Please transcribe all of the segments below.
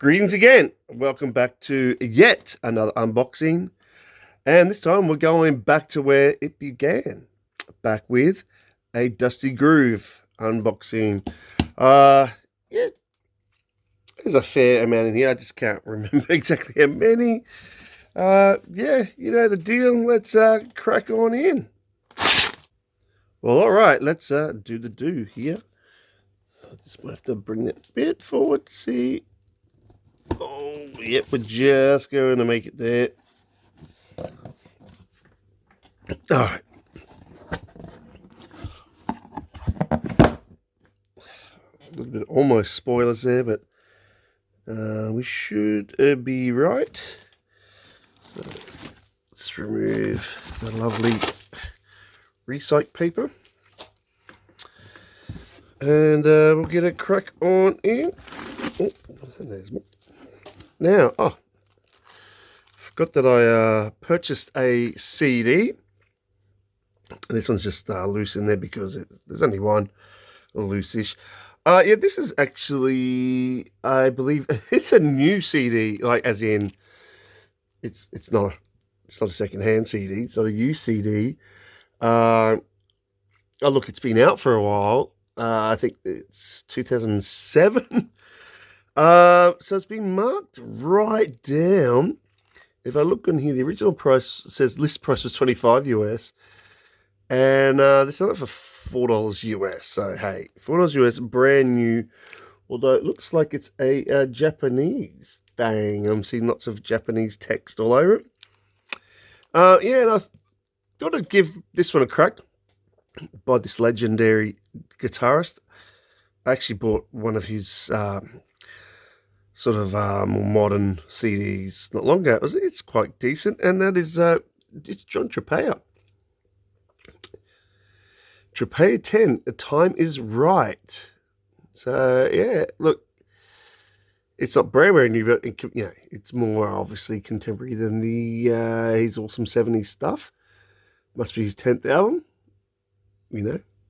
Greetings again. Welcome back to yet another unboxing. And this time we're going back to where it began. Back with a Dusty Groove unboxing. Yeah, there's a fair amount in here. I just can't remember exactly how many. Yeah, you know the deal. Let's crack on in. Well, all right, let's do the do here. I just might have to bring that a bit forward, see. Oh, yep, we're just going to make it there. All right. A little bit almost spoilers there, but we should be right. So let's remove the lovely recycle paper. And we'll get a crack on in. Oh, there's more. Now, forgot that I purchased a CD. And this one's just loose in there because there's only one loose-ish. Yeah, this is actually, I believe, it's a new CD. Like, as in, it's not a second-hand CD. It's not a used CD. Oh, look, it's been out for a while. I think it's 2007. So it's been marked right down. If I look on here, the original price says list price was $25 US. And they sell it for $4 US. So, hey, $4 US, brand new. Although it looks like it's a Japanese thing. I'm seeing lots of Japanese text all over it. Yeah, and I thought I'd give this one a crack by this legendary guitarist. I actually bought one of his sort of more modern CDs not long ago. It's quite decent, and that is it's John Trapea. Trapea 10, the time is right. So, yeah, look, it's not brand new, but it's more obviously contemporary than the his awesome 70s stuff. Must be his 10th album,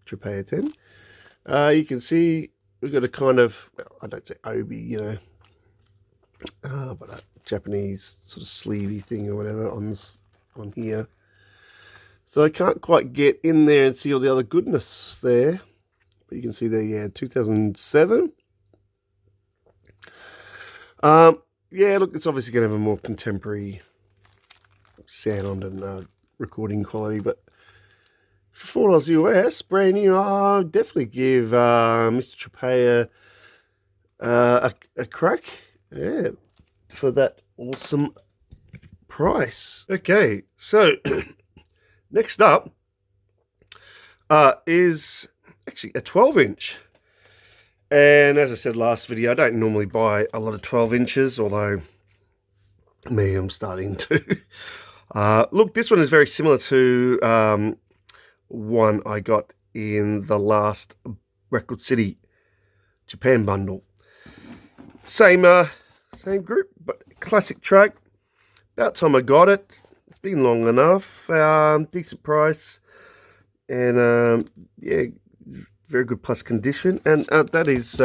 Trapea 10. You can see we've got a kind of, well, I don't say obi, but a Japanese sort of sleevey thing or whatever on here. So I can't quite get in there and see all the other goodness there. But you can see there, yeah, 2007. Yeah, look, it's obviously going to have a more contemporary sound and recording quality. But for $4 US, brand new, I'll definitely give Mr. Trapea a crack. Yeah, for that awesome price. Okay, so next up is actually a 12-inch. And as I said last video, I don't normally buy a lot of 12 inches, although I'm starting to. Look, this one is very similar to one I got in the last Record City Japan bundle. Same group, but classic track. About time I got it. It's been long enough. Decent price, and yeah, very good plus condition. And that is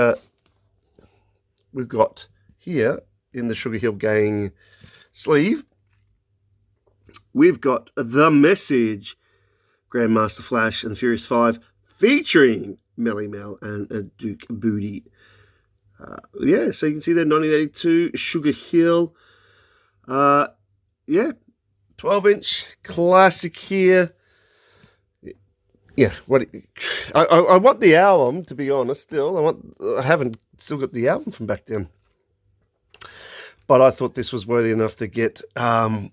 we've got here in the Sugar Hill Gang sleeve. We've got The Message, Grandmaster Flash and Furious 5 featuring Melly Mel and Duke Booty. Yeah, so you can see there, 1982 Sugar Hill. Yeah, 12-inch classic here. Yeah, I want the album, to be honest. Still, I haven't still got the album from back then, but I thought this was worthy enough to get as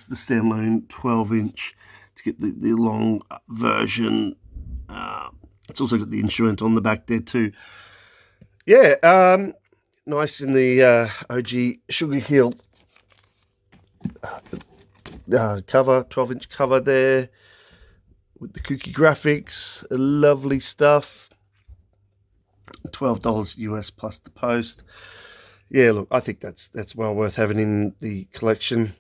the standalone 12-inch to get the long version. It's also got the instrument on the back there too. Yeah, nice in the OG Sugar Hill cover, 12-inch cover there with the kooky graphics, lovely stuff. $12 US plus the post. Yeah, look, I think that's well worth having in the collection.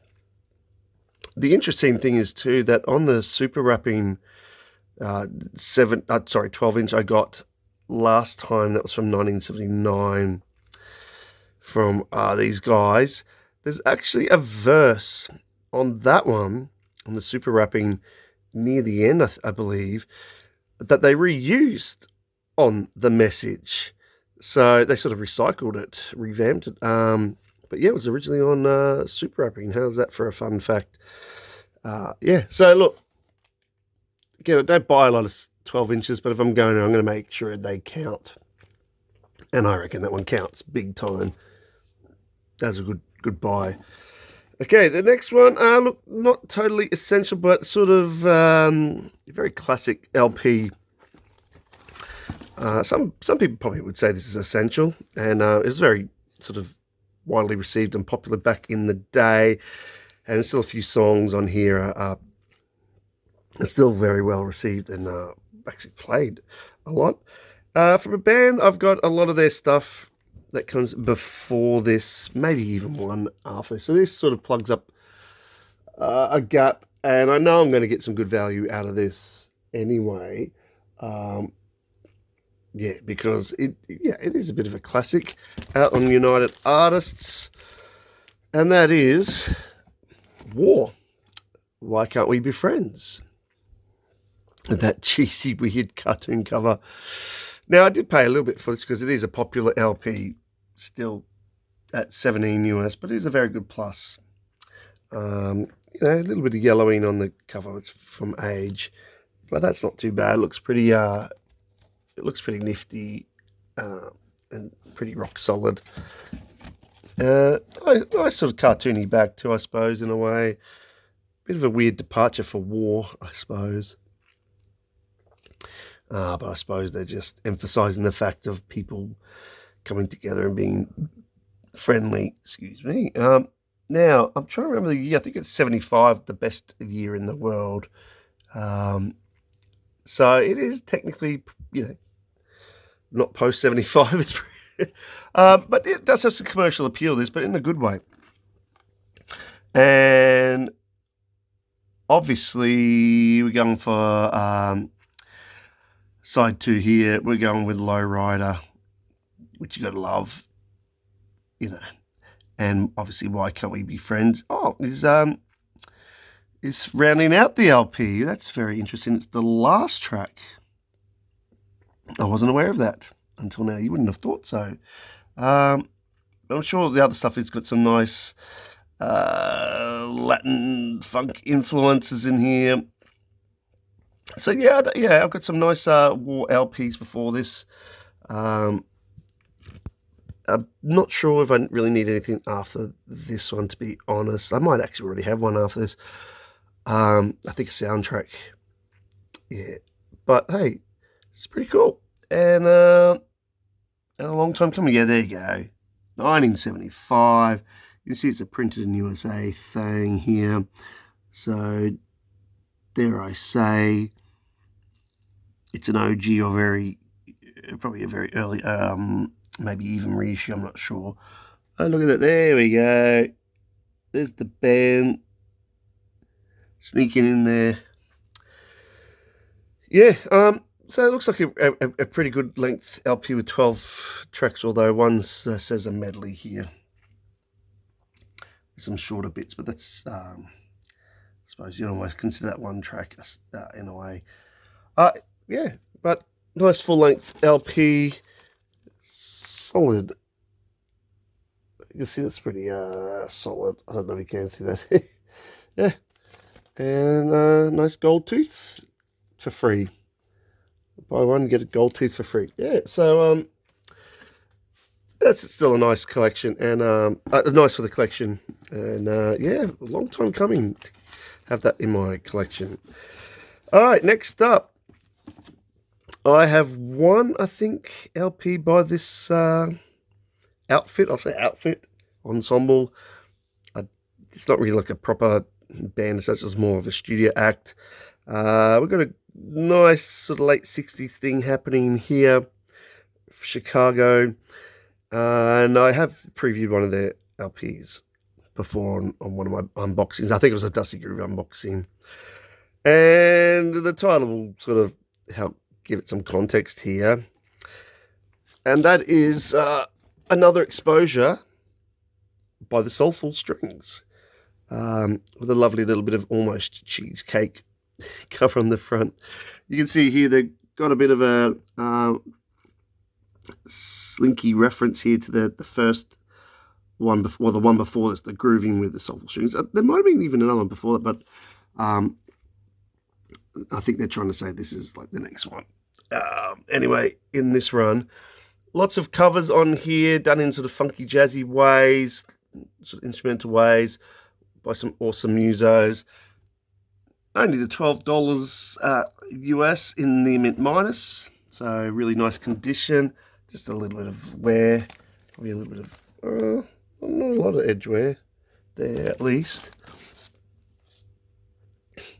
The interesting thing is too that on the super wrapping 12-inch I got last time, that was from 1979. from these guys. There's actually a verse on that one, on the super wrapping near the end, I believe, that they reused on the message. So they sort of recycled it, revamped it. But yeah, it was originally on super wrapping. How's that for a fun fact? Yeah, so look, again, I don't buy a lot of 12 inches, but if I'm going, I'm going to make sure they count. And I reckon that one counts big time. That's a good buy. Okay, the next one, look, not totally essential, but sort of very classic LP. Some people probably would say this is essential, and it was very sort of widely received and popular back in the day. And there's still a few songs on here are still very well received and actually played a lot. From a band, I've got a lot of their stuff that comes before this, maybe even one after. So this sort of plugs up a gap, and I know I'm going to get some good value out of this anyway. Yeah, because it is a bit of a classic out on United Artists, and that is War. Why Can't We Be Friends? That cheesy, weird cartoon cover. Now, I did pay a little bit for this because it is a popular LP, still at 17 US, but it is a very good plus. A little bit of yellowing on the cover. It's from age, but that's not too bad. It looks pretty. It looks pretty nifty and pretty rock solid. Nice sort of cartoony back too, I suppose, in a way. Bit of a weird departure for War, I suppose. But I suppose they're just emphasising the fact of people coming together and being friendly. Excuse me. Now, I'm trying to remember the year. I think it's 75, the best year in the world. So it is technically, not post 75. It's but it does have some commercial appeal, this, but in a good way. And obviously, we're going for side 2 here. We're going with Lowrider, which you got to love, And obviously, Why Can't We Be Friends? Oh, is rounding out the LP. That's very interesting. It's the last track. I wasn't aware of that until now. You wouldn't have thought so. I'm sure the other stuff has got some nice Latin funk influences in here. So yeah, I've got some nice War LPs before this. I'm not sure if I really need anything after this one, to be honest. I might actually already have one after this. I think a soundtrack. Yeah, but hey, it's pretty cool. And a long time coming. Yeah, there you go. 1975. You can see it's a printed in USA thing here. So, dare I say, it's an OG or probably a very early, maybe even reissue, I'm not sure. Oh, look at that. There we go. There's the band sneaking in there. Yeah, so it looks like a pretty good length LP with 12 tracks, although one says a medley here. Some shorter bits, but that's, I suppose you'd almost consider that one track in a way. Yeah, but nice full length LP. Solid. You can see that's pretty solid. I don't know if you can see that. Yeah. And nice gold tooth for free. Buy one, get a gold tooth for free. Yeah, so that's still a nice collection, and nice for the collection. And yeah, a long time coming to have that in my collection. All right, next up, I have one, I think, LP by this outfit. I'll say outfit, ensemble. It's not really like a proper band, so it's just more of a studio act. We've got a nice sort of late 60s thing happening here, Chicago. And I have previewed one of their LPs before on one of my unboxings. I think it was a Dusty Groove unboxing. And the title will sort of help give it some context here. And that is Another Exposure by the Soulful Strings, with a lovely little bit of almost cheesecake cover on the front. You can see here they've got a bit of a slinky reference here to the first one before, well, the one before this, the grooving with the Soulful Strings. There might have been even another one before that, but I think they're trying to say this is like the next one. Anyway, in this run, lots of covers on here done in sort of funky jazzy ways, sort of instrumental ways, by some awesome musos. Only the $12 US in the mint minus, so really nice condition. Just a little bit of wear, probably a little bit of not a lot of edge wear there at least.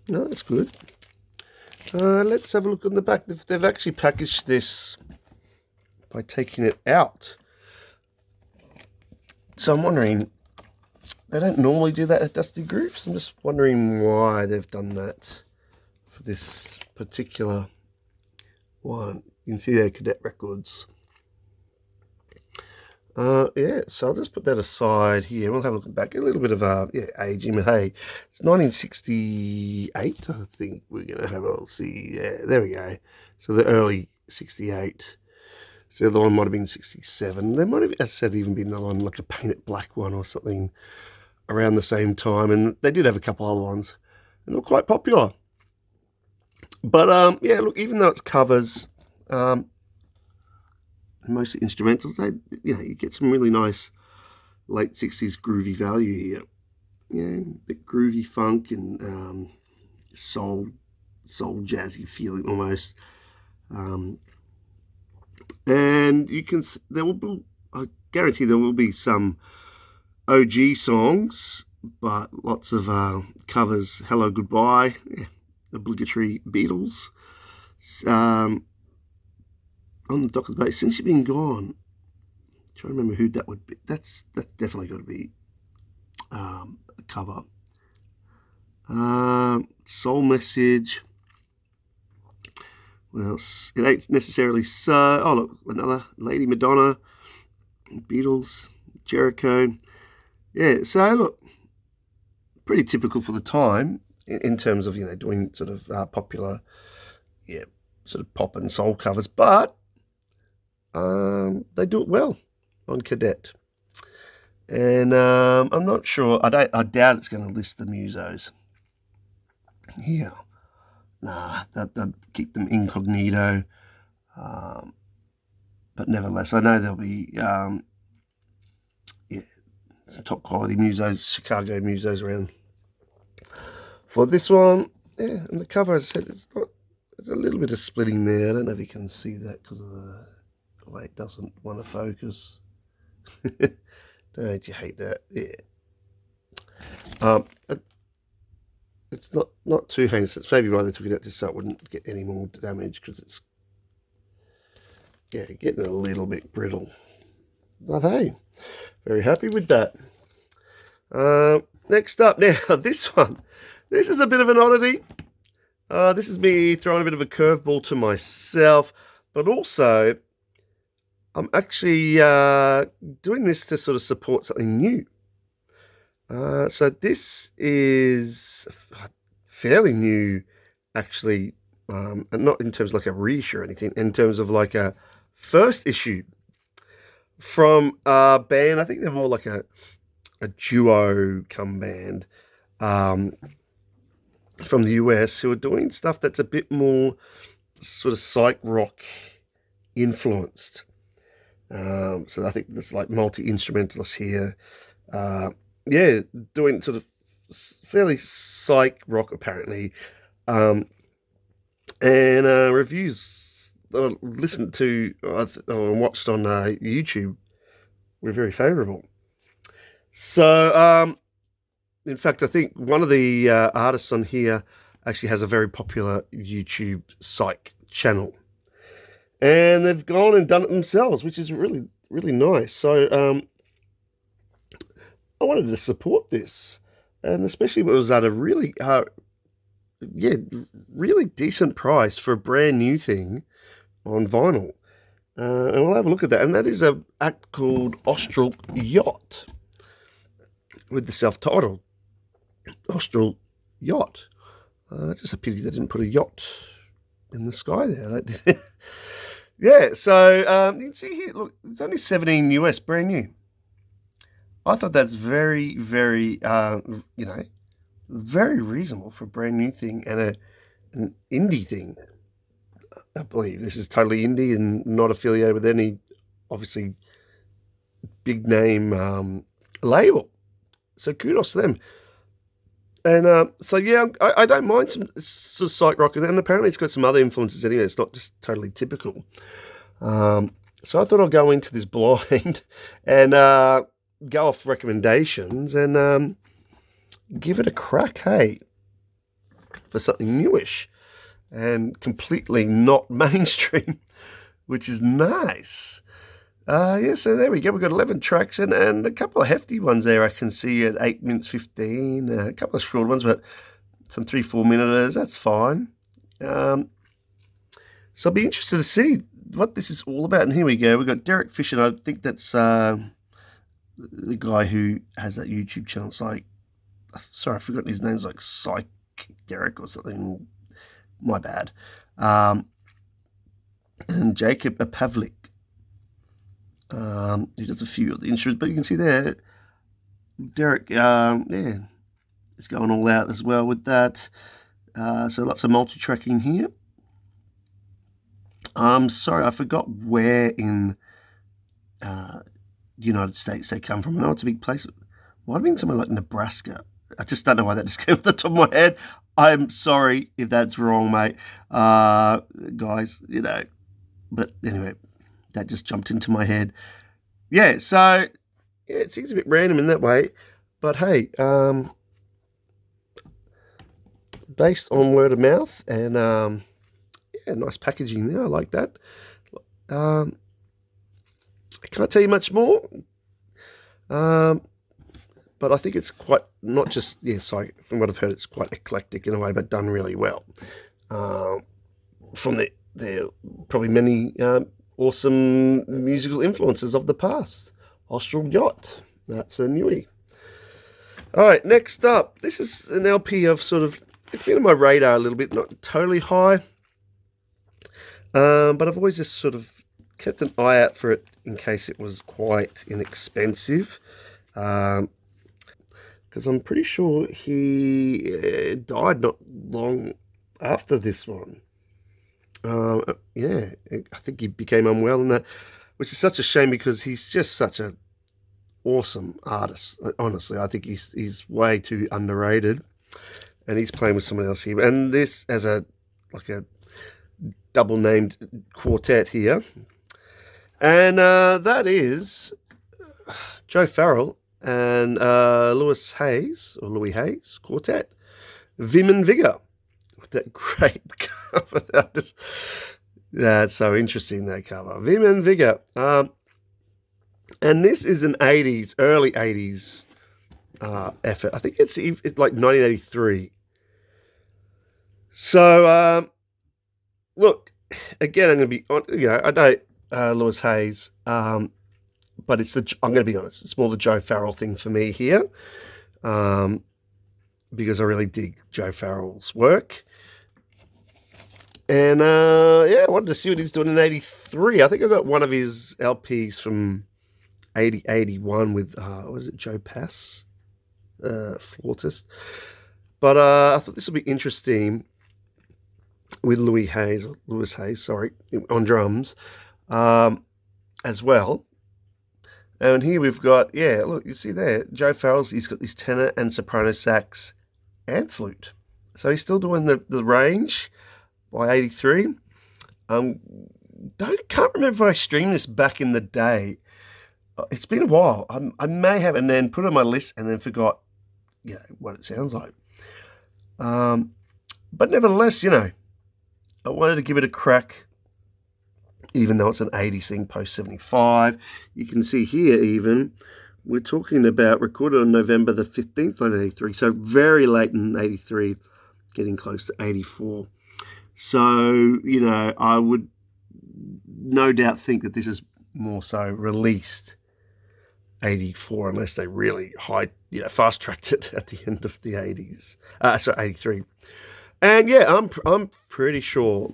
No, that's good. Let's have a look on the back. They've actually packaged this by taking it out. So I'm wondering, they don't normally do that at Dusty Grooves. I'm just wondering why they've done that for this particular one. You can see there, Cadet Records. Yeah, so I'll just put that aside here. We'll have a look back. A little bit of aging, but hey, it's 1968, I think we're going to have. I'll see. Yeah, there we go. So the early 68. So the other one might have been 67. There might have, as I said, even been another one, like a painted black one or something around the same time. And they did have a couple other ones, and they were quite popular. But yeah, look, even though it's covers, mostly instrumentals, you get some really nice late 60s groovy value here. A bit groovy funk and soul jazzy feeling almost. And you can, I guarantee there will be some OG songs, but lots of covers. Hello, Goodbye, obligatory Beatles. On the Doctor's Bay, Since You've Been Gone. I'm trying to remember who that would be. That's definitely got to be a cover. Soul Message. What else? It Ain't Necessarily So. Oh, look, another Lady Madonna. Beatles. Jericho. Yeah, so look, pretty typical for the time in terms of, doing sort of popular, sort of pop and soul covers, but they do it well on Cadet. And I'm not sure, I doubt it's going to list the musos here. Nah, they'll keep them incognito. But nevertheless, I know there'll be some top quality musos, Chicago musos around for this one. Yeah, and the cover, as I said, there's a little bit of splitting there. I don't know if you can see that because of the way it doesn't want to focus. Don't you hate that? Yeah. It's not too heinous. It's maybe why they took it out, just so it wouldn't get any more damage, because it's getting a little bit brittle. But hey, very happy with that. Next up now, this one. This is a bit of an oddity. This is me throwing a bit of a curveball to myself, but also I'm actually doing this to sort of support something new. So this is fairly new, actually, and not in terms of like a reissue or anything, in terms of like a first issue from a band. I think they're more like a duo come band from the US, who are doing stuff that's a bit more sort of psych rock influenced. So I think there's like multi-instrumentalists here. Doing sort of fairly psych rock apparently. And reviews that I listened to or watched on YouTube were very favourable. So, in fact, I think one of the artists on here actually has a very popular YouTube psych channel. And they've gone and done it themselves, which is really, really nice. So, I wanted to support this. And especially when it was at a really, really decent price for a brand new thing on vinyl. And we'll have a look at that. And that is an act called Austral Yacht. with the self-titled Austral Yacht. Just a pity they didn't put a yacht in the sky there. I don't think. Yeah, so you can see here, look, it's only 17 US, brand new. I thought that's very, very, very reasonable for a brand new thing and an indie thing. I believe this is totally indie and not affiliated with any, obviously, big name label. So kudos to them. And so yeah, I don't mind some sort of psych rock, and apparently it's got some other influences anyway. It's not just totally typical. So I thought I'll go into this blind and go off recommendations and give it a crack, hey, for something newish and completely not mainstream, which is nice. Yeah, so there we go. We've got 11 tracks and a couple of hefty ones there I can see at 8 minutes 15, a couple of short ones, but some 3-4 minuters, that's fine. So I'll be interested to see what this is all about. And here we go. We've got Derek Fisher. I think that's the guy who has that YouTube channel. It's like, sorry, I've forgotten his name. It's like Psych Derek or something. My bad. And Jacob Pavlik. He does a few of the instruments, but you can see there, Derek, yeah, is going all out as well with that. So lots of multi-tracking here. Sorry, I forgot where in United States they come from. I know it's a big place. Might have been somewhere like Nebraska. I just don't know why that just came off the top of my head. I'm sorry if that's wrong, mate. Guys, but anyway, that just jumped into my head. Yeah, so yeah, it seems a bit random in that way, but hey, based on word of mouth and yeah, nice packaging there. I like that. I can't tell you much more, but I think it's quite not just from what I've heard, it's quite eclectic in a way, but done really well. From the probably many awesome musical influences of the past. Austral Yacht. That's a newie. All right, next up. This is an LP of it's been on my radar a little bit, not totally high. But I've always just sort of kept an eye out for it in case it was quite inexpensive. Because I'm pretty sure he died not long after this one. Yeah, I think he became unwell in that, which is such a shame because he's just such an awesome artist. Honestly, I think he's way too underrated, and he's playing with someone else here. And this as a double named quartet here, and that is Joe Farrell and Louis Hayes quartet, Vim and Vigor. That great cover. That's so interesting, that cover. Vim and Vigor. And this is an early 80s effort. I think it's like 1983. So, look, again, I'm going to be on, I know Louis Hayes, but I'm going to be honest, it's more the Joe Farrell thing for me here. Because I really dig Joe Farrell's work. And, yeah, I wanted to see what he's doing in 83. I think I got one of his LPs from 81 with, was it Joe Pass? Flautist. But I thought this would be interesting with Louis Hayes, on drums as well. And here we've got, yeah, look, you see there, Joe Farrell's, he's got this tenor and soprano sax and flute. So he's still doing the range by 83. Can't remember if I streamed this back in the day. It's been a while. I may have, and then put it on my list and then forgot, what it sounds like. But nevertheless, I wanted to give it a crack, even though it's an 80s thing, post 75. You can see here even, we're talking about recorded on November the 15th, 1983. So very late in 83, getting close to 84. So, I would no doubt think that this is more so released 84, unless they really fast tracked it at the end of the 80s. 83. And yeah, I'm pretty sure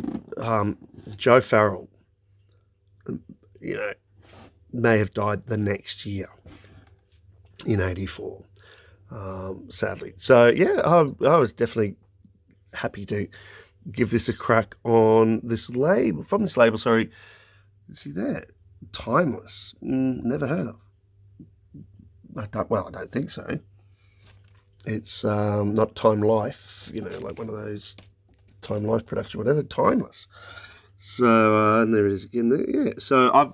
Joe Farrell, may have died the next year in 84, sadly. So yeah, I was definitely happy to give this a crack on this label, sorry. See there, Timeless, never heard of. I don't think so. It's not Time Life, like one of those Time Life production, whatever, Timeless. So, and there it is again there, yeah. So I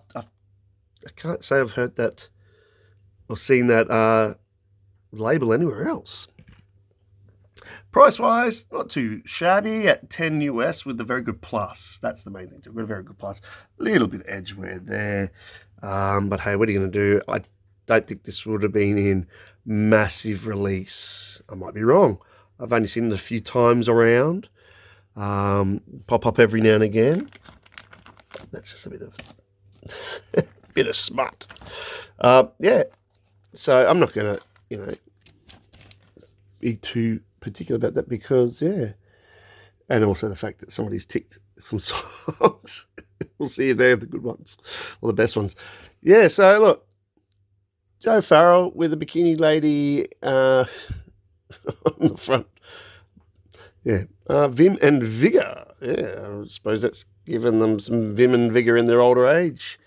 can't say I've heard that or seen that label anywhere else. Price-wise, not too shabby at $10 US with a very good plus. That's the main thing. We've got a very good plus. A little bit of edgeware there. But hey, what are you going to do? I don't think this would have been in massive release. I might be wrong. I've only seen it a few times around. Pop up every now and again. That's just a bit of smut. Yeah. So I'm not going to, be too particular about that because, yeah. And also the fact that somebody's ticked some songs. We'll see if they're the good ones or the best ones. Yeah, so look, Joe Farrell with a bikini lady on the front. Yeah, Vim and Vigor. Yeah, I suppose that's given them some vim and vigor in their older age.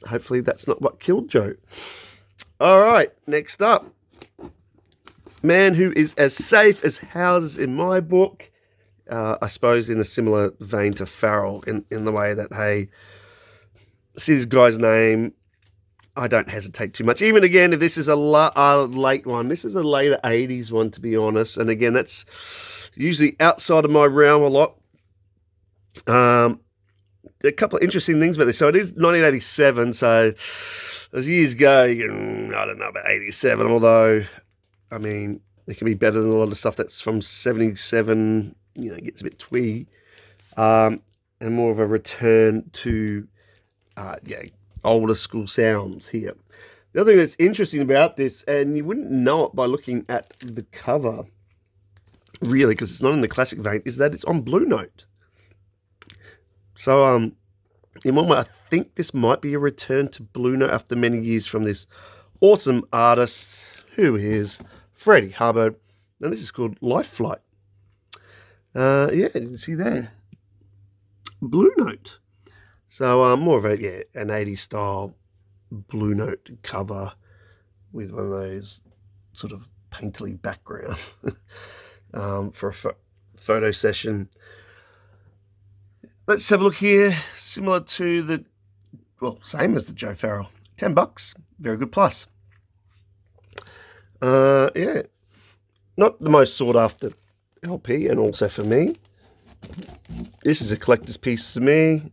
Hopefully that's not what killed Joe. All right, next up. Man who is as safe as houses in my book. I suppose in a similar vein to Farrell in the way that, hey, see this guy's name, I don't hesitate too much. Even again, if this is a late one, this is a later 80s one, to be honest. And again, that's usually outside of my realm a lot. A couple of interesting things about this. So it is 1987, so as years go, I don't know about 87, although, I mean, it can be better than a lot of stuff that's from 77, it gets a bit twee, and more of a return to, older school sounds here. The other thing that's interesting about this, and you wouldn't know it by looking at the cover, really, because it's not in the classic vein, is that it's on Blue Note. So, in one way, I think this might be a return to Blue Note after many years from this awesome artist, who is Freddie Hubbard, and this is called Life Flight. Yeah, you can see there, Blue Note. So more of an 80s style Blue Note cover with one of those sort of painterly background for a photo session. Let's have a look here. Similar to same as the Joe Farrell. $10, very good plus. Yeah, not the most sought after LP, and also for me, this is a collector's piece to me.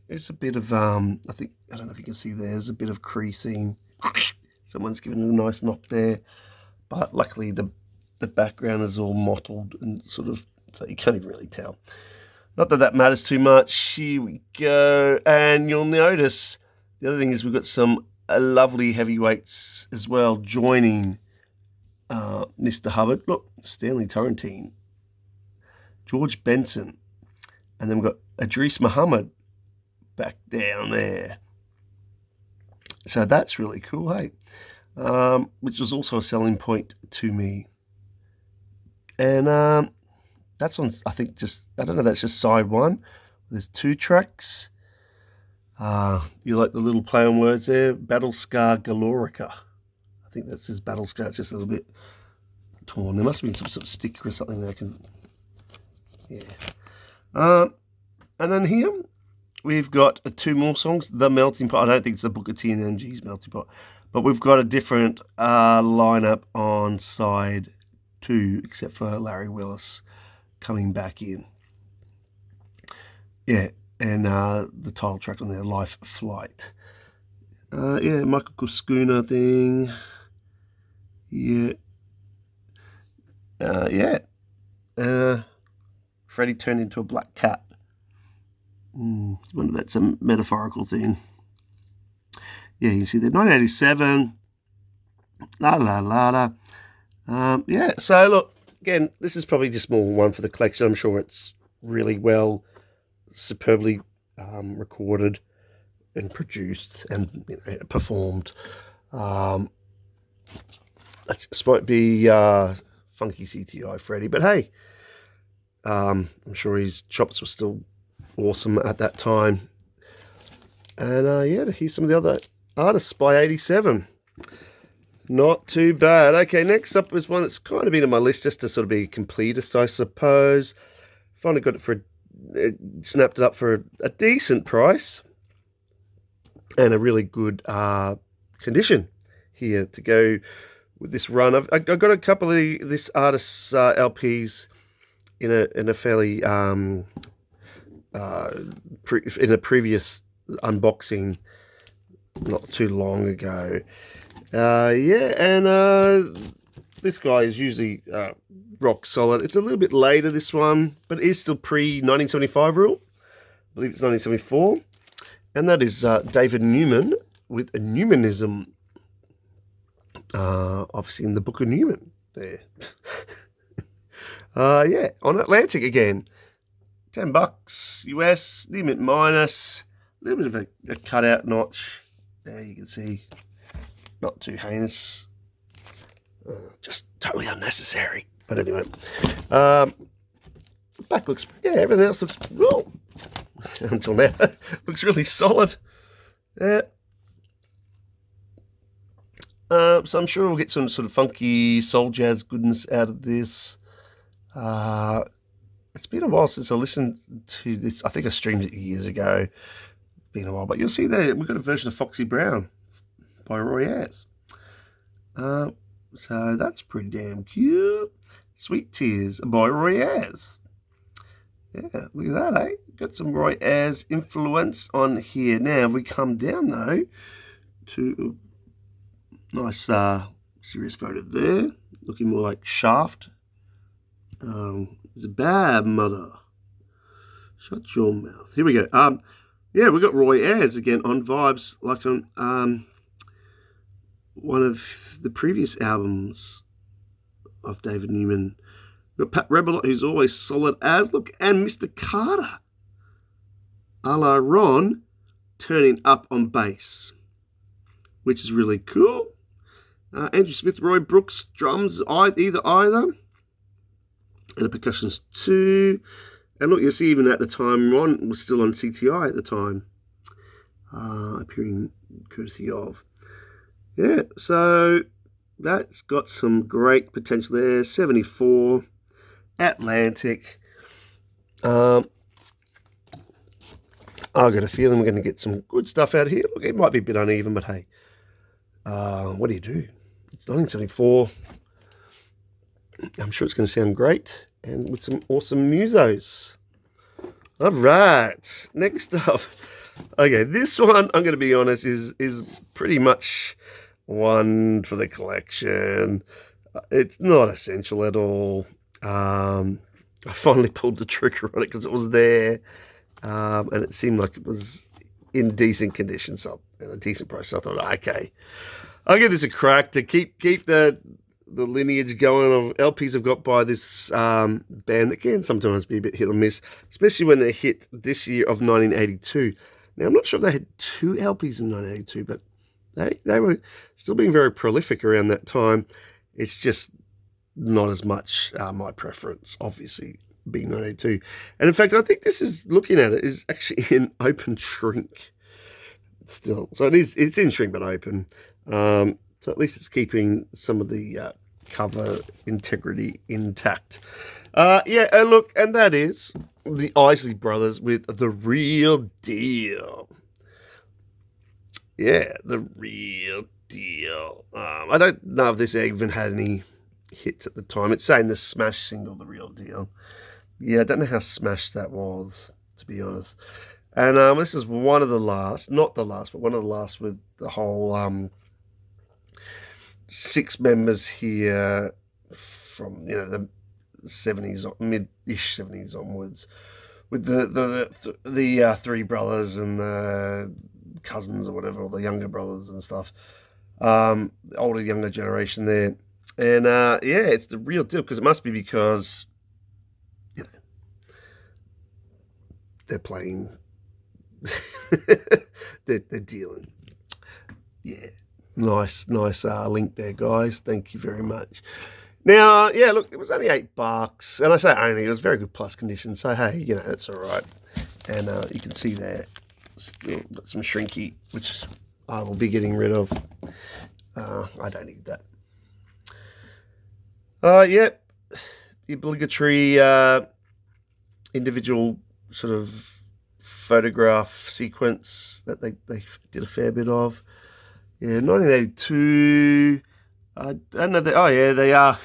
It's a bit of I don't know if you can see there's a bit of creasing. Someone's given it a nice knock there, but luckily the background is all mottled and sort of, so you can't even really tell. Not that matters too much. Here we go, and you'll notice the other thing is we've got some lovely heavyweights as well joining Mr. Hubbard. Look, Stanley Torrentine, George Benson, and then we've got Idris Muhammad back down there. So that's really cool, hey? Which was also a selling point to me. And that's on, I think, that's just side one. There's 2 tracks. You like the little play on words there? Battle Scar Galorica. I think that says Battle Scar. It's just a little bit torn. There must have been some sort of sticker or something that I can, yeah. And then here, we've got 2 more songs. The Melting Pot. I don't think it's the Booker T and MG's Melting Pot. But we've got a different lineup on side 2, except for Larry Willis coming back in. Yeah, and the title track on there, Life Flight. Yeah, Michael Kuskuna thing. Yeah. Freddie turned into a black cat. I wonder if that's a metaphorical thing. Yeah, you can see the 1987. La la la la. Yeah, so look, again, this is probably just more one for the collection. I'm sure it's really well, superbly recorded and produced and performed. This might be funky CTI Freddy, but hey, I'm sure his chops were still awesome at that time. And yeah, to hear some of the other artists by 87. Not too bad. Okay, next up is one that's kind of been on my list just to sort of be a completist, I suppose. Finally got it snapped it up for a decent price and a really good condition here to go with this run. I've got a couple of this artist's LPs in a fairly in a previous unboxing not too long ago. Yeah, and this guy is usually rock solid. It's a little bit later, this one, but it is still pre-1975 rule. I believe it's 1974. And that is David Newman with a Newmanism. Obviously in the Book of Newman there. Yeah, on Atlantic again. $10 US, limit minus. A little bit of a cutout notch. There you can see. Not too heinous. Just totally unnecessary. But anyway. Back looks, yeah, everything else looks, well, until now, looks really solid. Yeah. So I'm sure we'll get some sort of funky soul jazz goodness out of this. It's been a while since I listened to this. I think I streamed it years ago. It's been a while, but you'll see there we've got a version of Foxy Brown by Roy Ayers. So that's pretty damn cute. Sweet Tears by Roy Ayers. Yeah, look at that, eh? Got some Roy Ayers influence on here. Now, if we come down, though, to a nice serious photo there. Looking more like Shaft. It's a bad mother. Shut your mouth. Here we go. Yeah, we've got Roy Ayers again on vibes like on one of the previous albums of David Newman. We've got Pat Rebel, who's always solid as. Look, and Mr. Carter, a la Ron, turning up on bass, which is really cool. Andrew Smith, Roy Brooks, drums, either. And the percussions too. And look, you'll see even at the time, Ron was still on CTI at the time, appearing courtesy of. Yeah, so that's got some great potential there. 74, Atlantic. I've got a feeling we're going to get some good stuff out of here. Look, it might be a bit uneven, but hey, what do you do? It's 1974. I'm sure it's going to sound great and with some awesome musos. All right, next up. Okay, this one, I'm going to be honest, is pretty much one for the collection. It's not essential at all. I finally pulled the trigger on it because it was there, and it seemed like it was in decent condition, so at a decent price. So I thought, okay, I'll give this a crack to keep the lineage going of LPs I've got by this band that can sometimes be a bit hit or miss, especially when they hit this year of 1982. Now, I'm not sure if they had 2 LPs in 1982, but they were still being very prolific around that time. It's just not as much my preference, obviously, being 1982. And in fact, I think this is, looking at it, is actually in open shrink still. So it's in shrink but open. So at least it's keeping some of the cover integrity intact. Yeah, and look, and that is the Isley Brothers with The Real Deal. Yeah, The Real Deal. I don't know if this even had any hits at the time. It's saying the smash single, The Real Deal. Yeah, I don't know how smashed that was, to be honest. And this is one of the last, not the last, but one of the last with the whole 6 members here from, the 70s, mid-ish 70s onwards, with the 3 brothers and the cousins or whatever, or the younger brothers and stuff. Older, younger generation there. And yeah, it's the real deal, because it must be because, you know, they're playing, they're dealing. Yeah, nice link there, guys. Thank you very much. Now, yeah, look, it was only $8, and I say only, it was very good plus condition, so hey, you know, that's all right. And you can see there, still got some shrinky, which I will be getting rid of. I don't need that. Yep, the obligatory individual sort of photograph sequence that they did a fair bit of. Yeah, 1982. I don't know. Oh yeah, they are.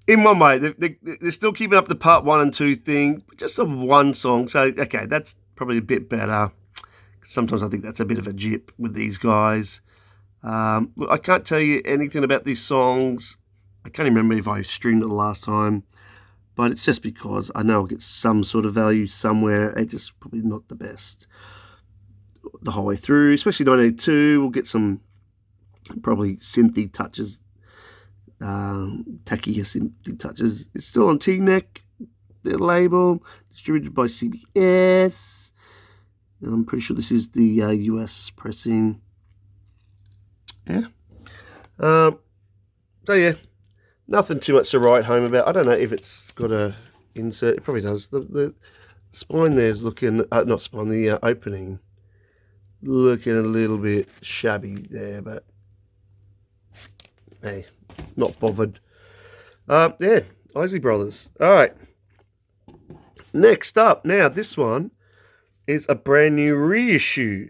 In one way, they're still keeping up the part 1 and 2 thing, just a one song. So okay, that's probably a bit better. Sometimes I think that's a bit of a jip with these guys. Look, I can't tell you anything about these songs. I can't remember if I streamed it the last time, but it's just because I know I'll get some sort of value somewhere. It's just probably not the best the whole way through, especially 1982. We'll get some probably synthy touches, tackier synthy touches. It's still on T-Neck, their label, distributed by CBS. I'm pretty sure this is the US pressing. Yeah. So yeah, nothing too much to write home about. I don't know if it's got a insert. It probably does. The spine there's looking, not spine, the opening looking a little bit shabby there, but hey, not bothered. Yeah, Isley Brothers. All right. Next up, now this one is a brand new reissue,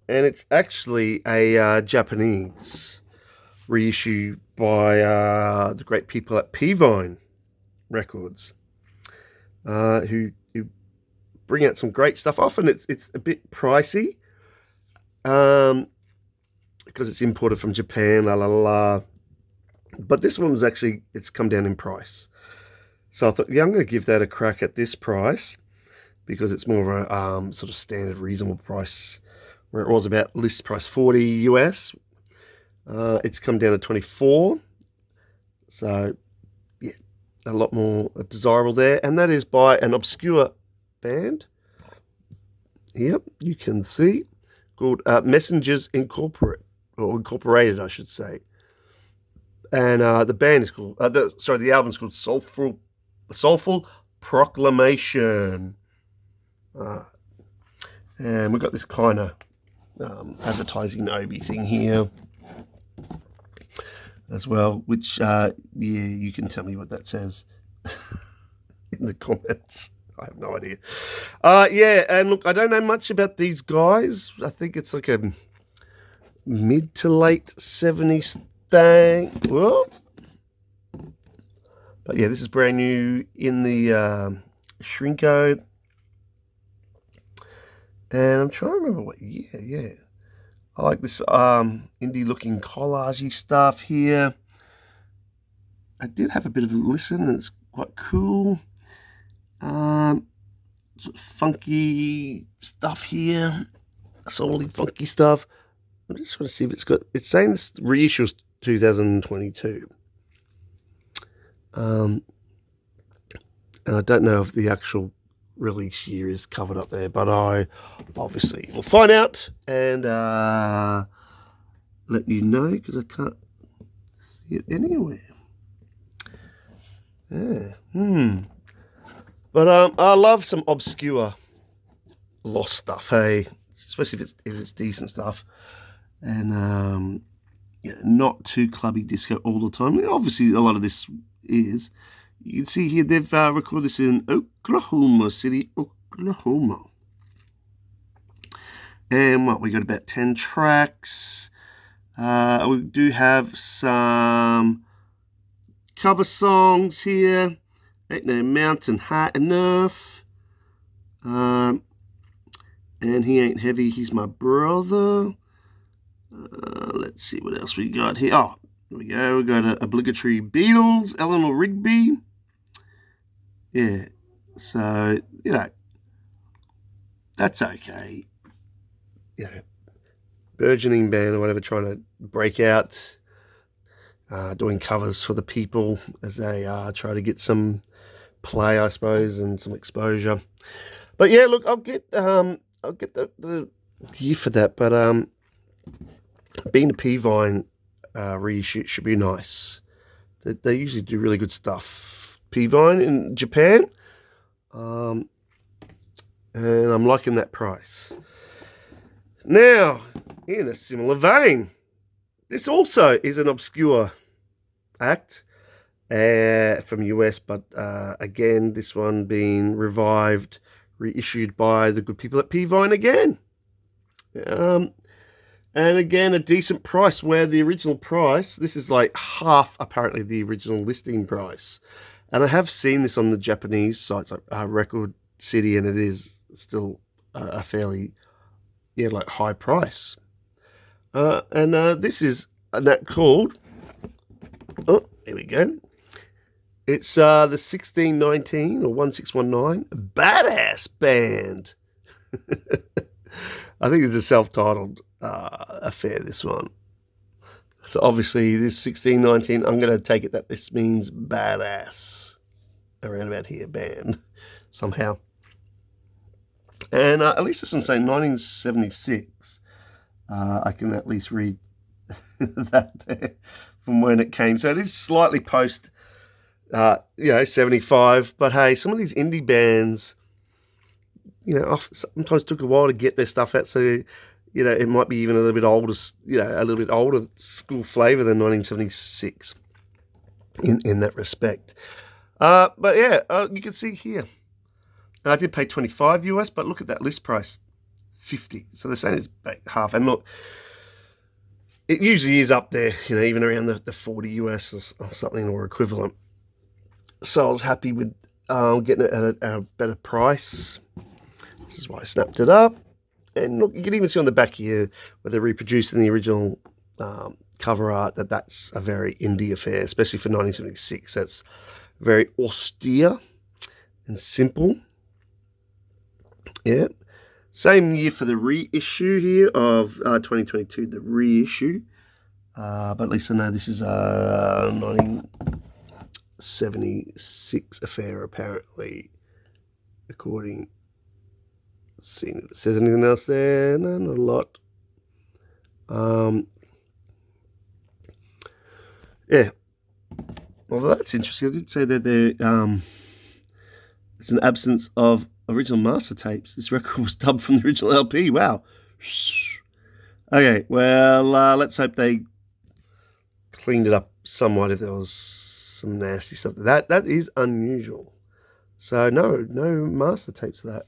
and it's actually a Japanese reissue by the great people at P-Vine Records, who bring out some great stuff. Often it's a bit pricey, because it's imported from Japan, but this one was actually, it's come down in price. So I thought, yeah, I'm going to give that a crack at this price, because it's more of a sort of standard, reasonable price, where it was about list price 40 US. It's come down to 24. So, yeah, a lot more desirable there. And that is by an obscure band. Yep, you can see. Called Messengers Incorporated, I should say. And the band is called, the album is called Soulful Proclamation. And we've got this kind of advertising Obi thing here as well, which, yeah, you can tell me what that says in the comments. I have no idea. Yeah, and look, I don't know much about these guys. I think it's like a mid to late 70s thing. Whoa. But yeah, this is brand new in the Shrinko. And I'm trying to remember what year, yeah. I like this indie-looking collage-y stuff here. I did have a bit of a listen, and it's quite cool. Sort of funky stuff here. Soul-y, funky stuff. I'm just trying to see if it's saying this reissue is 2022. And I don't know if the actual release year is covered up there, but I obviously will find out and let you know, because I can't see it anywhere. Yeah. But I love some obscure lost stuff, hey, especially if it's decent stuff, and yeah, not too clubby disco all the time. Obviously, a lot of this is. You can see here they've recorded this in Oklahoma City, Oklahoma. And what, we got about 10 tracks. We do have some cover songs here. Ain't No Mountain High Enough. And He Ain't Heavy, He's My Brother. Let's see what else we got here. Oh, here we go. We got a obligatory Beatles, Eleanor Rigby. Yeah, so, you know, that's okay. burgeoning band or whatever, trying to break out, doing covers for the people as they try to get some play, I suppose, and some exposure. But yeah, look, I'll get the gear for that. But being a P-Vine reissue should be nice. They usually do really good stuff. P-Vine in Japan, and I'm liking that price. Now, in a similar vein, this also is an obscure act from US, but again, this one being revived, reissued by the good people at P-Vine again. And again, a decent price, where the original price, this is like half, apparently, the original listing price. And I have seen this on the Japanese sites, like Record City, and it is still a fairly, like high price. And this is a act called, oh, there we go. It's the 1619 or 1619 Badass Band. I think it's a self-titled affair, this one. So obviously this 1619, I'm going to take it that this means badass around about here, band, somehow. And at least this one's saying 1976. I can at least read that there from when it came. So it is slightly post, 75. But hey, some of these indie bands, sometimes took a while to get their stuff out. So, it might be even a little bit older, a little bit older school flavour than 1976 in that respect. But yeah, you can see here. I did pay 25 US, but look at that list price, 50. So they're saying it's about half. And look, it usually is up there, even around the 40 US or something or equivalent. So I was happy with getting it at a better price. This is why I snapped it up. And look, you can even see on the back here where they're reproducing the original cover art that's a very indie affair, especially for 1976. That's very austere and simple. Yeah. Same year for the reissue here of 2022, the reissue. But at least I know this is a 1976 affair, apparently, according. See if it says anything else there. No, not a lot. Yeah. Well, that's interesting. I did say that there's an absence of original master tapes. This record was dubbed from the original LP. Wow. Okay, well, let's hope they cleaned it up somewhat if there was some nasty stuff. That is unusual. So no master tapes of that.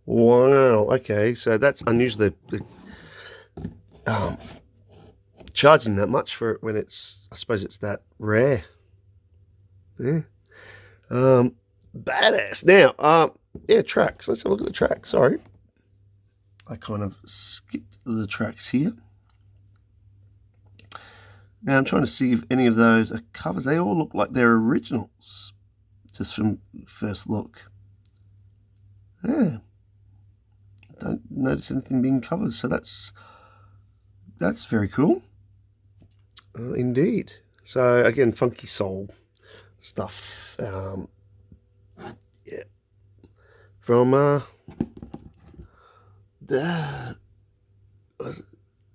Wow. Okay, so that's unusual. They're charging that much for it when I suppose it's that rare. Yeah. Badass. Now, tracks. Let's have a look at the tracks. Sorry, I kind of skipped the tracks here. Now I'm trying to see if any of those are covers. They all look like they're originals, just from first look. Yeah. Don't notice anything being covered, so that's very cool. Indeed. So again, funky soul stuff. Yeah. From the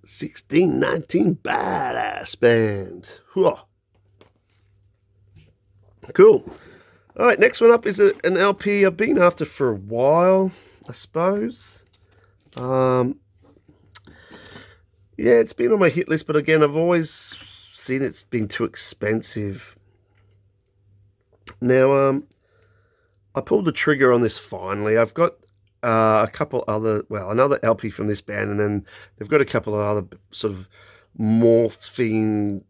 1619 Badass Band. Whoa. Cool. All right, next one up is an LP I've been after for a while, I suppose. Yeah, it's been on my hit list, but again, I've always seen it's been too expensive. Now, I pulled the trigger on this finally. I've got a couple another LP from this band, and then they've got a couple of other sort of morphing,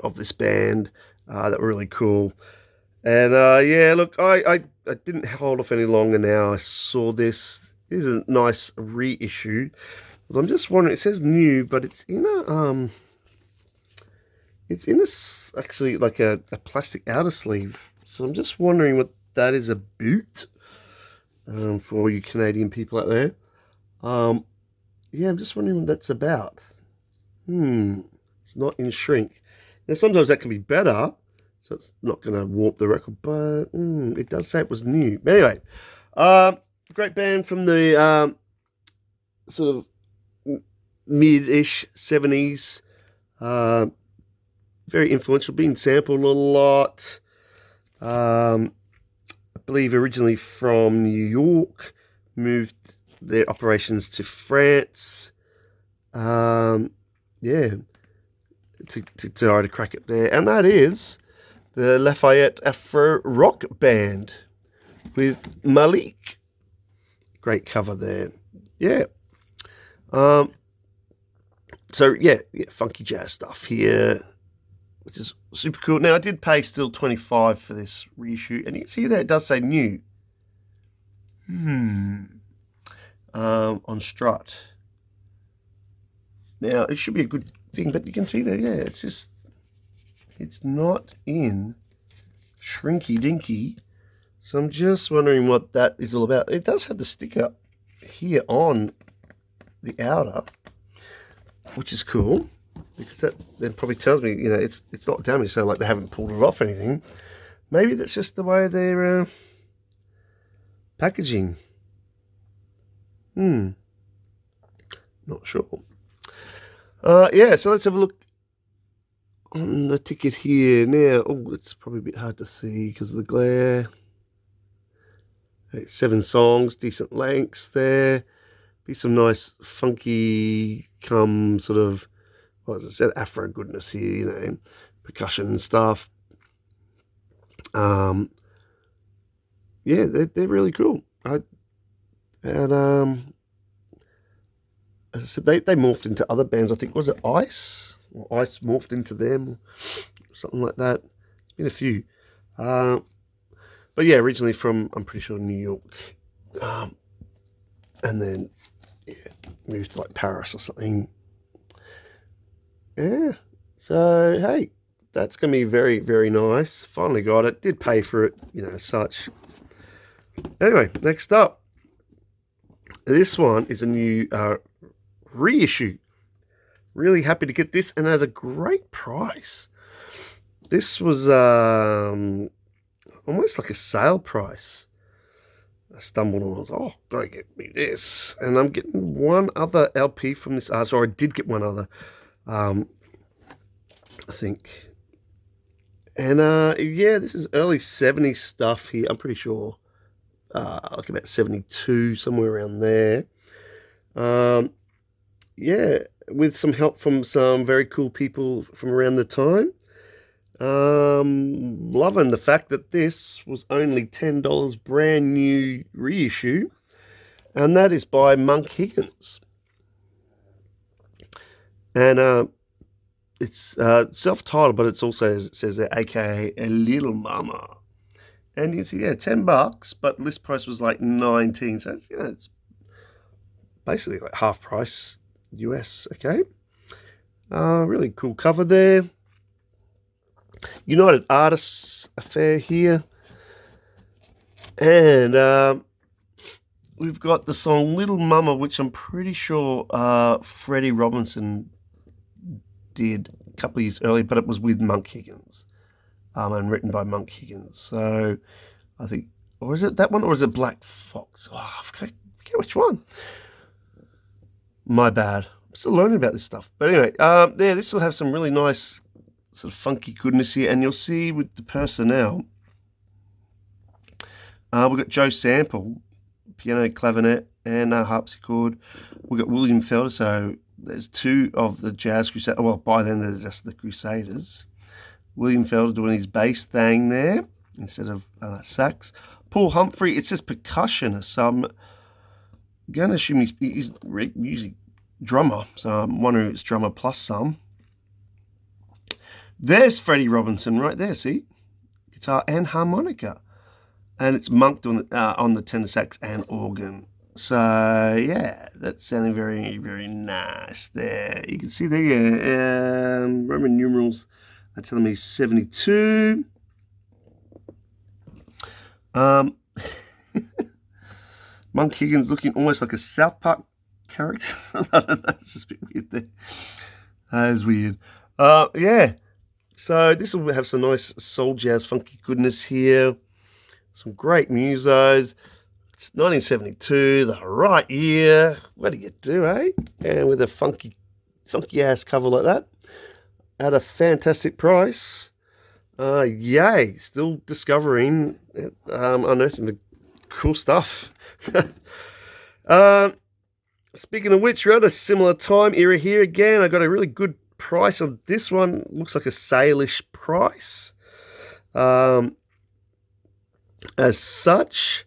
of this band that were really cool. And yeah, look, I didn't hold off any longer now. I saw this. This is a nice reissue. But I'm just wondering, it says new, but it's in actually like a plastic outer sleeve. So I'm just wondering what that is about, for all you Canadian people out there. Yeah, I'm just wondering what that's about. It's not in shrink. Now, sometimes that can be better, so it's not going to warp the record, but it does say it was new. But anyway, great band from the sort of mid-ish 70s. Very influential, being sampled a lot. I believe originally from New York, moved their operations to France. Yeah, to try to crack it there. And that is the Lafayette Afro Rock Band with Malik. Great cover there. Yeah. So yeah, funky jazz stuff here, which is super cool. Now I did pay still $25 for this reissue, and you can see there it does say new. On strut. Now it should be a good thing, but you can see there, yeah, it's not in shrinky dinky. So I'm just wondering what that is all about. It does have the sticker here on the outer, which is cool, because that then probably tells me, it's not damaged, so like they haven't pulled it off or anything. Maybe that's just the way they're packaging. Not sure. Yeah, so let's have a look on the ticket here now. Oh, it's probably a bit hard to see because of the glare. 7 songs, decent lengths there. Be some nice funky sort of, well, as I said, Afro goodness here, percussion and stuff. Yeah, they're really cool. As I said, they morphed into other bands. I think, was it Ice? Or Ice morphed into them, or something like that. It's been a few. But yeah, originally from, I'm pretty sure, New York. And then, moved to like Paris or something. Yeah. So, hey, that's going to be very, very nice. Finally got it. Did pay for it, such. Anyway, next up. This one is a new reissue. Really happy to get this, and at a great price. This was almost like a sale price. I stumbled on. I was, gotta get me this, and I'm getting one other LP from this artist, or I did get one other, I think. And yeah, this is early 70s stuff here. I'm pretty sure, like about 72, somewhere around there. Yeah, with some help from some very cool people from around the time. Loving the fact that this was only $10, brand new reissue, and that is by Monk Higgins. And it's self-titled, but it's also, as it says there, aka a Little Mama. And you see, yeah, $10, but list price was like 19, so it's basically like half price US. Okay, really cool cover there. United Artists affair here, and we've got the song Little Mama, which I'm pretty sure Freddie Robinson did a couple of years earlier, but it was with Monk Higgins, and written by Monk Higgins. So I think, or is it that one, or is it Black Fox? I forget which one. My bad. I'm still learning about this stuff. But anyway, yeah, this will have some really nice sort of funky goodness here, and you'll see with the personnel, we've got Joe Sample, piano, clavinet, and harpsichord. We've got William Felder, so there's 2 of the Jazz Crusaders. Well, by then they're just the Crusaders. William Felder doing his bass thing there instead of sax. Paul Humphrey, it says percussionist, so I'm going to assume he's usually drummer, so I'm wondering if it's drummer plus some. There's Freddie Robinson right there, see? Guitar and harmonica. And it's Monk doing on the tenor sax and organ. So, yeah, that's sounding very, very nice there. You can see there, Roman numerals are telling me 72. Monk Higgins looking almost like a South Park character. I don't know, it's just a bit weird there. That is weird. Yeah. So this will have some nice soul jazz funky goodness here. Some great musos. It's 1972, the right year. What do you do, eh? And with a funky ass cover like that, at a fantastic price. Yay! Still discovering, unearthing the cool stuff. Speaking of which, we're at a similar time era here again. I got a really good price on this one. Looks like a sale-ish price. As such,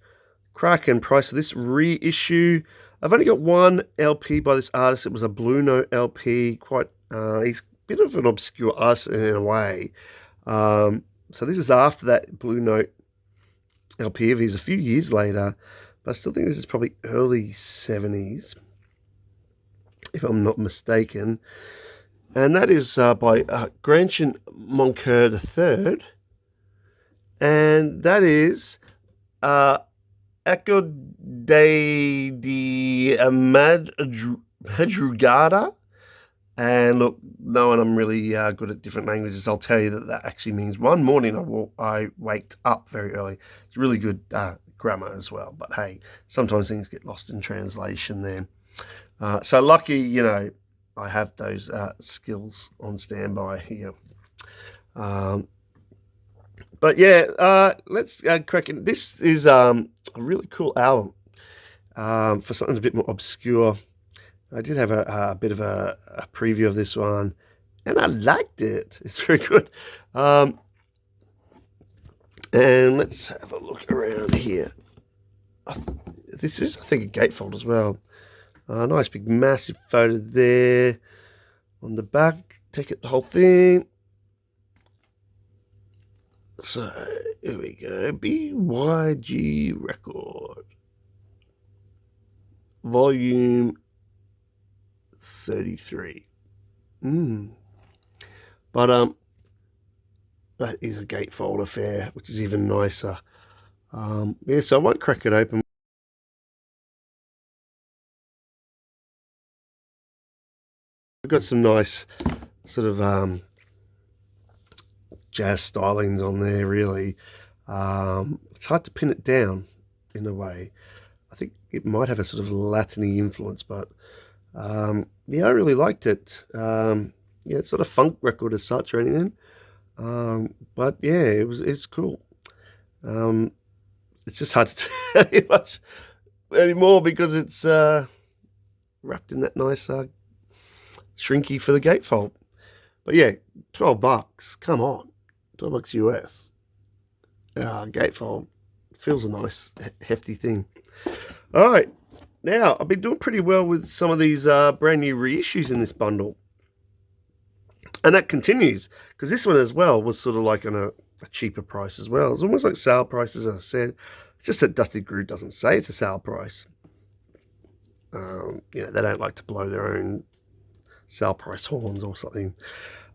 cracking price of this reissue. I've only got one LP by this artist. It was a Blue Note LP. He's a bit of an obscure artist in a way. So this is after that Blue Note LP of his, a few years later. But I still think this is probably early 70s, if I'm not mistaken. And that is by Granchen Moncur III. And that is Echo de Madrugada. And look, knowing I'm really good at different languages, I'll tell you that actually means one morning I waked up very early. It's really good grammar as well. But hey, sometimes things get lost in translation there. So lucky, you know, I have those skills on standby here. But yeah, let's crack in. This is a really cool album for something a bit more obscure. I did have a bit of a preview of this one, and I liked it. It's very good. And let's have a look around here. This is, I think, a gatefold as well. Nice big massive photo there on the back. Take it the whole thing. So here we go. BYG record. Volume 33. But that is a gatefold affair, which is even nicer. Yeah, so I won't crack it open. We've got some nice sort of jazz stylings on there, really. It's hard to pin it down in a way. I think it might have a sort of Latin-y influence, but yeah, I really liked it. Yeah, it's not a funk record as such or anything, but yeah, it's cool. It's just hard to tell you much anymore because it's wrapped in that nice shrinky for the gatefold. But yeah, $12. Come on, $12 US. Gatefold feels a nice hefty thing. All right, now I've been doing pretty well with some of these brand new reissues in this bundle, and that continues because this one as well was sort of like on a cheaper price as well. It's almost like sale prices, as I said. It's just that Dusty Groove doesn't say it's a sale price. You know, they don't like to blow their own sale price horns or something.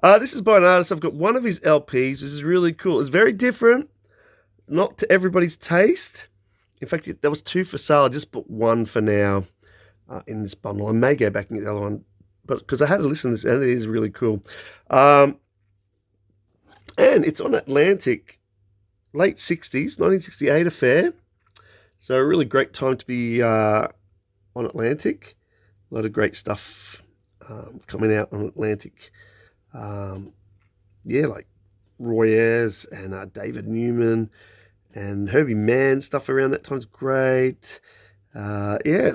This is by an artist. I've got one of his LPs. This is really cool. It's very different. Not to everybody's taste. In fact, there was two for sale. I just put one for now in this bundle. I may go back and get the other one, but because I had to listen to this, and it is really cool. And it's on Atlantic, late 60s, 1968 affair. So a really great time to be on Atlantic. A lot of great stuff coming out on Atlantic. Yeah, like Roy Ayers and David Newman and Herbie Mann stuff around that time's great. Yeah,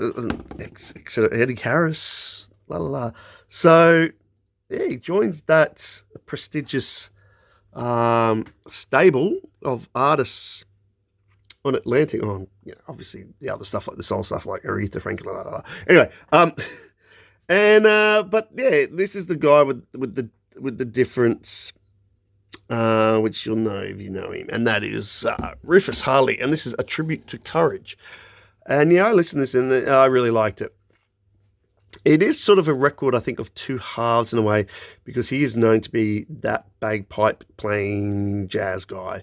Eddie Harris, la la la. So yeah, he joins that prestigious stable of artists on Atlantic. On, you know, obviously the other stuff like the soul stuff like Aretha Franklin, la la la. Anyway, and but yeah, this is the guy with the difference, which you'll know if you know him, and that is Rufus Harley, and this is A Tribute to Courage. And yeah, I listened to this and I really liked it. It is sort of a record, I think, of two halves in a way, because he is known to be that bagpipe playing jazz guy.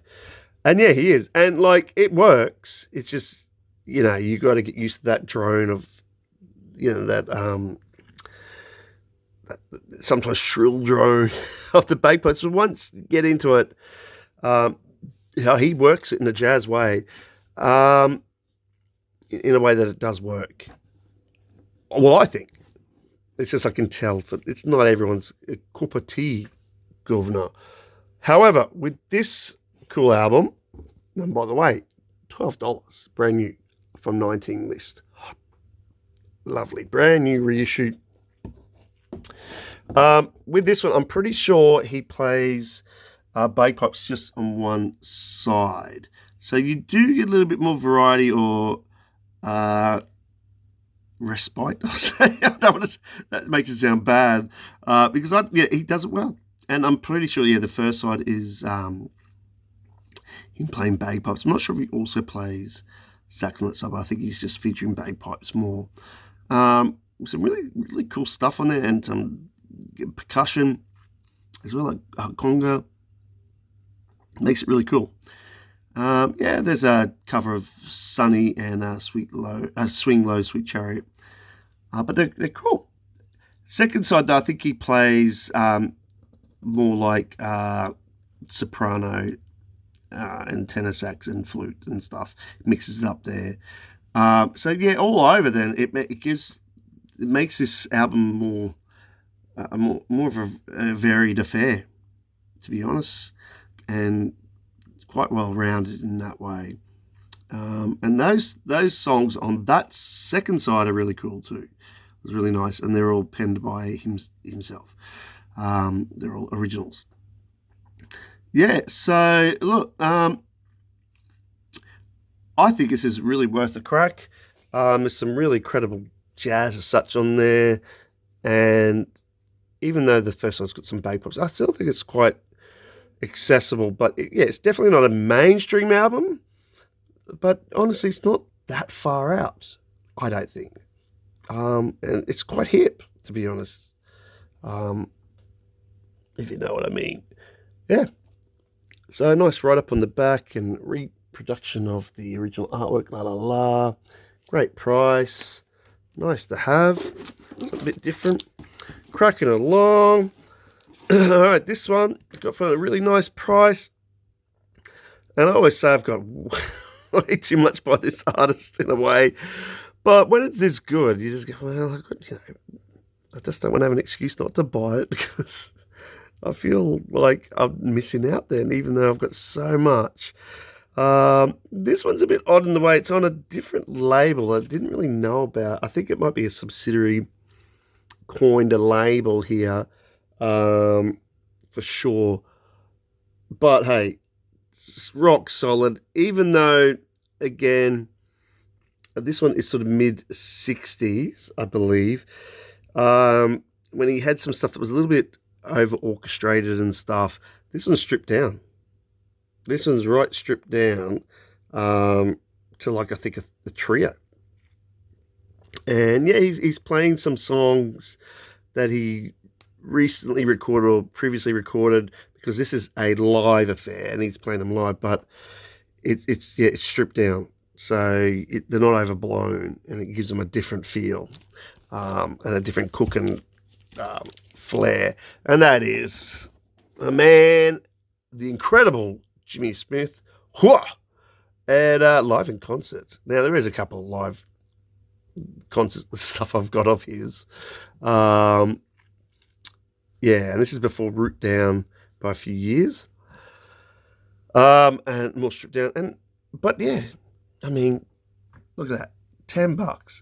And yeah, he is. And like, it works. It's just, you know, you got to get used to that drone of that sometimes shrill drone of the bagpipes. So once you get into it, how he works it in a jazz way, in a way that it does work. Well, I think it's just I can tell that it's not everyone's cup of tea, governor. However, with this cool album, and by the way, $12, brand new from 19 list. Lovely, brand new reissue. With this one, I'm pretty sure he plays bagpipes just on one side. So you do get a little bit more variety or respite, I'll say. That makes it sound bad. Because he does it well. And I'm pretty sure, the first side is him playing bagpipes. I'm not sure if he also plays sax on that side, but I think he's just featuring bagpipes more. Some really, really cool stuff on there, and some percussion as well, like conga. Makes it really cool. There's a cover of Sunny and Swing Low, Sweet Chariot. But they're cool. Second side, though, I think he plays more like soprano and tenor sax and flute and stuff. Mixes it up there. All over. Then it makes this album more of a varied affair, to be honest, and quite well rounded in that way. And those songs on that second side are really cool too. It was really nice, and they're all penned by himself. They're all originals. Yeah, so look, I think this is really worth a crack. There's some really credible jazz as such on there, and even though the first one's got some bagpipes, I still think it's quite accessible. But it's definitely not a mainstream album, but honestly, it's not that far out, I don't think. And it's quite hip, to be honest, if you know what I mean. Yeah. So nice right up on the back and reproduction of the original artwork, la la la. Great price. Nice to have. It's a bit different. Cracking along. All right, this one got for a really nice price. And I always say I've got way too much by this artist in a way. But when it's this good, you just go, well, I just don't want to have an excuse not to buy it because I feel like I'm missing out then, even though I've got so much. This one's a bit odd in the way it's on a different label I didn't really know about. I think it might be a subsidiary coined a label here, for sure. But hey, it's rock solid, even though, again, this one is sort of mid-60s, I believe. When he had some stuff that was a little bit over-orchestrated and stuff, this one's stripped down. This one's right stripped down to, like, I think a trio. And, he's playing some songs that he recently recorded or previously recorded, because this is a live affair and he's playing them live, but it's stripped down. So they're not overblown, and it gives them a different feel and a different cooking flair. And that is the incredible Jimmy Smith, and live in concerts. Now, there is a couple of live concert stuff I've got of his. And this is before Root Down by a few years. And more stripped down. But I mean, look at that. $10.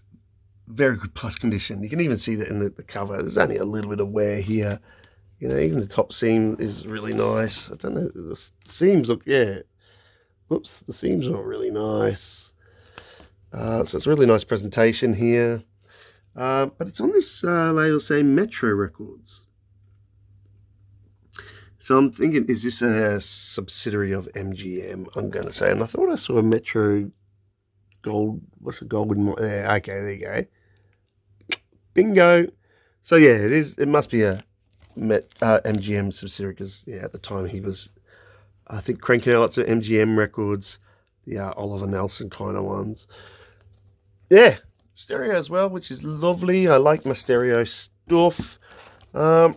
Very good plus condition. You can even see that in the cover. There's only a little bit of wear here. Even the top seam is really nice. I don't know. The seams look, Whoops, the seams are really nice. So it's a really nice presentation here. But it's on this label saying Metro Records. So I'm thinking, is this a subsidiary of MGM? I'm going to say. And I thought I saw a Metro Gold. What's a golden? Yeah, okay, there you go. Bingo. So it is. It must be a MGM subsidiary, because at the time he was, I think, cranking out lots of MGM records, the Oliver Nelson kind of ones. stereo as well, which is lovely. I like my stereo stuff. And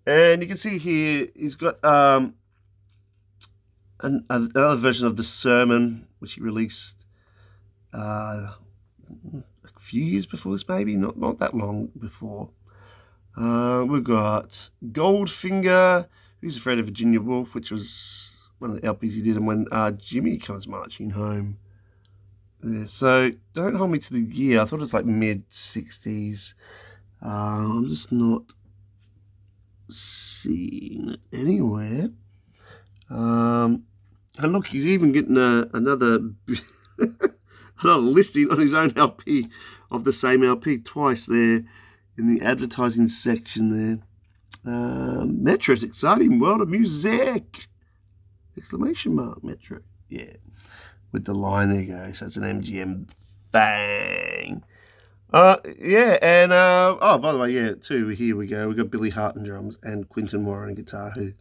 you can see here he's got another version of the sermon, which he released a few years before this, maybe not that long before. We've got Goldfinger, Who's Afraid of Virginia Woolf, which was one of the LPs he did, and When Jimmy Comes Marching Home. Yeah, so don't hold me to the year. I thought it was like mid-60s. I'm just not seeing it anywhere. And look, he's even getting another another listing on his own LP of the same LP twice there in the advertising section there. Metro's exciting world of music! Exclamation mark, Metro. Yeah, with the line, there you go. So it's an MGM thing. Yeah, and oh, by the way, yeah, too, here we go. We've got Billy Hart on drums and Quinton Warren on guitar, who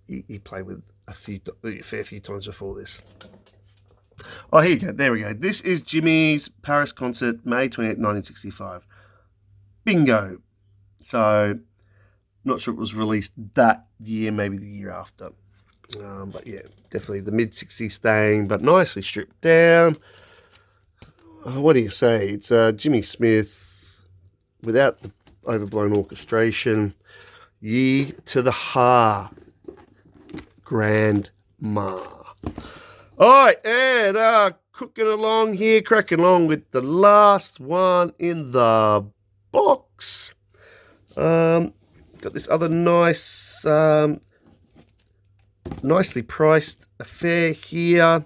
he played with a fair few times before this. Oh, here you go. There we go. This is Jimmy's Paris concert, May 28, 1965. Bingo. So, not sure it was released that year, maybe the year after. But yeah, definitely the mid-60s thing, but nicely stripped down. What do you say? It's Jimmy Smith without the overblown orchestration. Ye to the ha. Grandma. All right, and cooking along here, cracking along with the last one in the box. Got this other nice, nicely priced affair here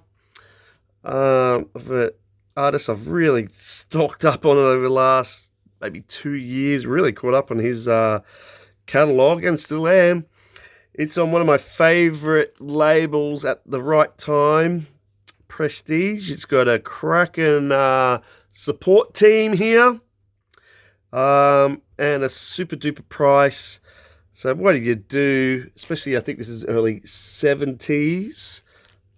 of an artist I've really stocked up on it over the last maybe 2 years. Really caught up on his catalogue and still am. It's on one of my favourite labels at the right time, Prestige. It's got a cracking support team here and a super duper price. So what do you do? Especially, I think this is early 70s.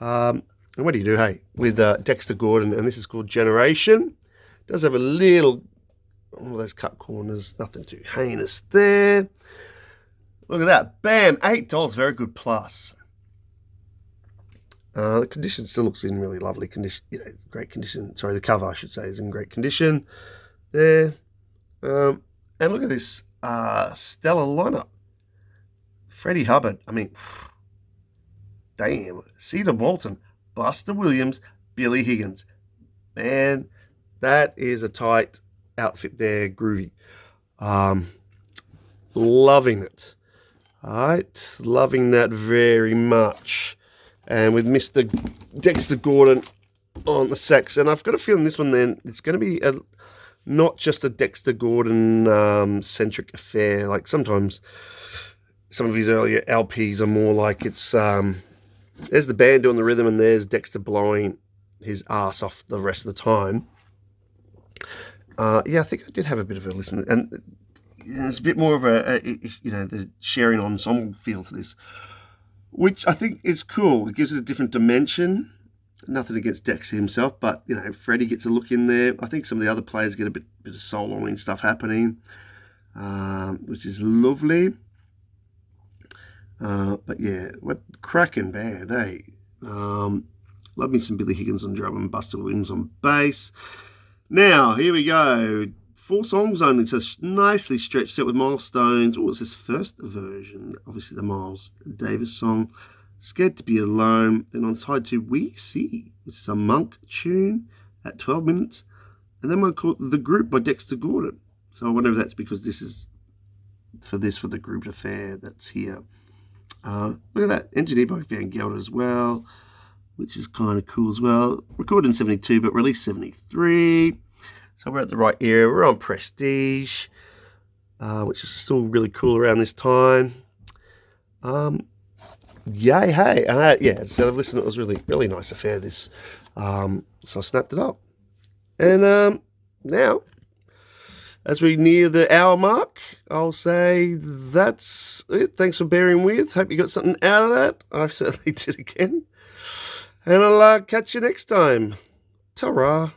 And what do you do, hey, with Dexter Gordon, and this is called Generation. It does have a little, all those cut corners, nothing too heinous there. Look at that. Bam, $8, very good plus. The condition still looks in really lovely condition, great condition. Sorry, the cover, I should say, is in great condition there. And look at this stellar lineup. Freddie Hubbard, I mean, damn. Cedar Walton, Buster Williams, Billy Higgins. Man, that is a tight outfit there, groovy. Loving it. All right, loving that very much. And with Mr. Dexter Gordon on the sax. And I've got a feeling this one then, it's going to be not just a Dexter Gordon centric affair. Like sometimes some of his earlier LPs are more like it's, there's the band doing the rhythm and there's Dexter blowing his ass off the rest of the time. Yeah, I think I did have a bit of a listen. And there's a bit more of the sharing ensemble feel to this, which I think is cool. It gives it a different dimension. Nothing against Dexter himself, but, Freddie gets a look in there. I think some of the other players get a bit of soloing stuff happening, which is lovely. But yeah, what cracking band, eh? Love me some Billy Higgins on drum and Buster Williams on bass. Now, here we go. 4 songs only, so nicely stretched out with milestones. Oh, it's this first version, obviously the Miles Davis song, Scared to Be Alone. Then on side 2, We See, which is a Monk tune at 12 minutes. And then one called The Group by Dexter Gordon. So I wonder if that's because this is for the group affair that's here. Look at that, engineered by Van Gelder as well, which is kind of cool as well. Recorded in 72, but released 73. So we're at the right era. We're on Prestige, which is still really cool around this time. Yay, hey. Yeah, so I've listened. It was really, really nice affair, this. So I snapped it up. And now, as we near the hour mark, I'll say that's it. Thanks for bearing with. Hope you got something out of that. I certainly did again. And I'll catch you next time. Ta-ra.